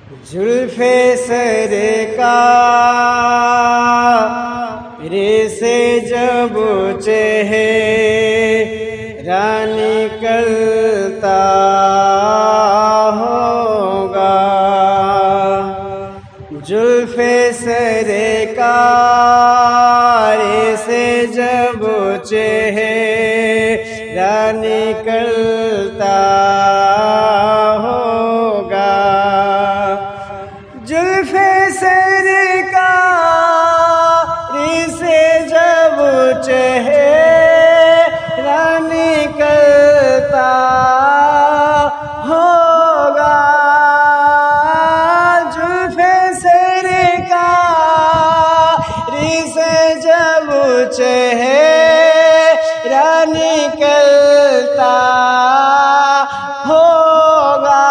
زلف سرکار سے جب چہرہ نکلتا ہوگا، زلف سرکار سے جب چہرہ نکلتا ہوگا، زلف سرکار سے جب چہرہ نکلتا ہوگا، زلف سرکار سے جب چہرہ نکلتا ہوگا،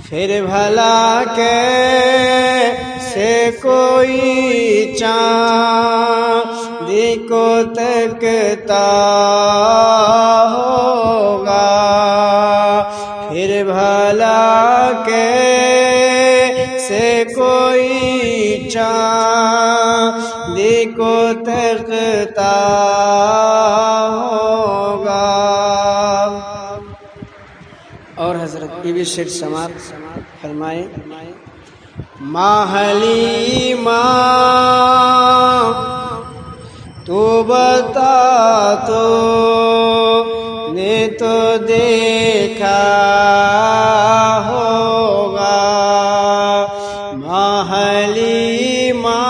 پھر بھلا کیسے کوئی چاند کو تکتا ہوگا، پھر بھلا کیسے کوئی چاند کو تکتا ہوگا۔ اور حضرت بی بی شیر سماعت فرمائے، ماں حلیمہ تو بتا تو نے تو دیکھا ہوگا، ماں حلیمہ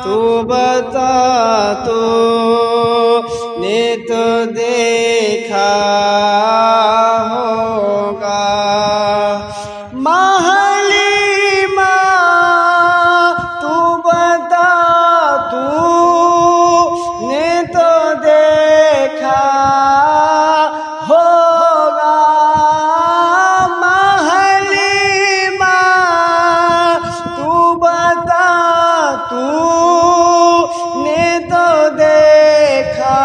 تو بتا تو نے تو دیکھا ہوگا، ماں حلیمہ تو بتا تو نے تو دیکھا ہوگا، ماں حلیمہ تو بتا تو نے تو دیکھا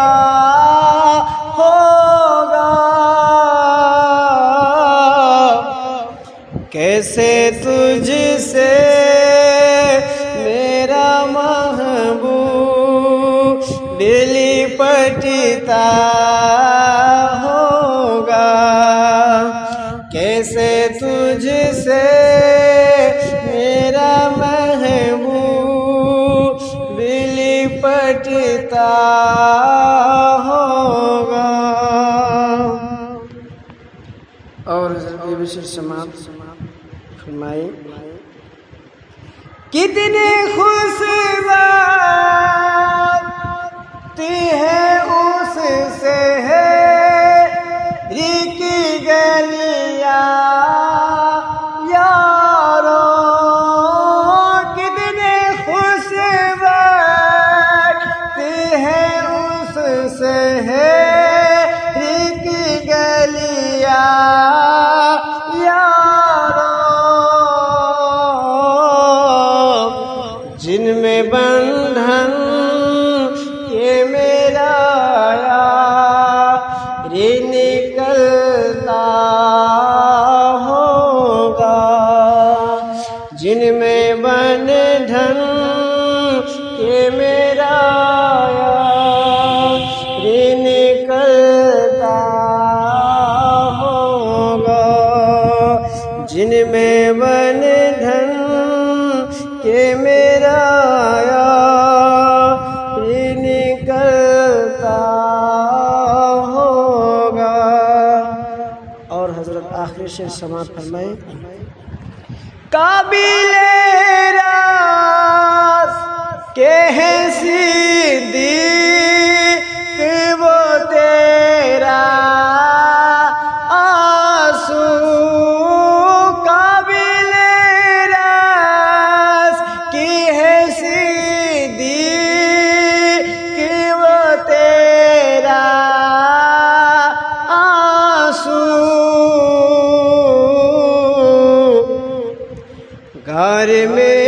ہوگا، کیسے تجھ سے میرا محبوب دلی پٹتا ہوگا، کیسے تجھ سے میرا محبوب دلی پٹتا ہوگا۔ اور حضرت بی بی شیر سماعت فرمائے، کتنے خوشبوت ہے اس سے ہری کی گلیاں یارو، کتنے خوشبوت ہے اس سے ہری کی گلیاں جن میں بندھن یہ میرا یار نکلتا ہوگا، جن میں بندھن یہ میرا یار نکلتا ہوگا، جن میں بندھن کہ میرا یار نکلتا ہوگا۔ اور حضرت آخری شعر سماعت فرمائے، قابل راز کہ ہے صدیق وہ تیرا آنسو، قابل راز کی ہے صدیق وہ تیرا آنسو، گھر میں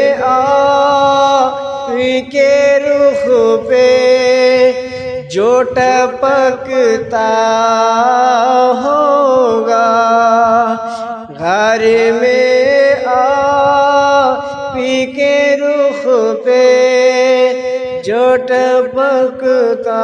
کے رخ پہ جو ٹپکتا ہوگا گھر میں آپی کے رخ پہ جو ٹپکتا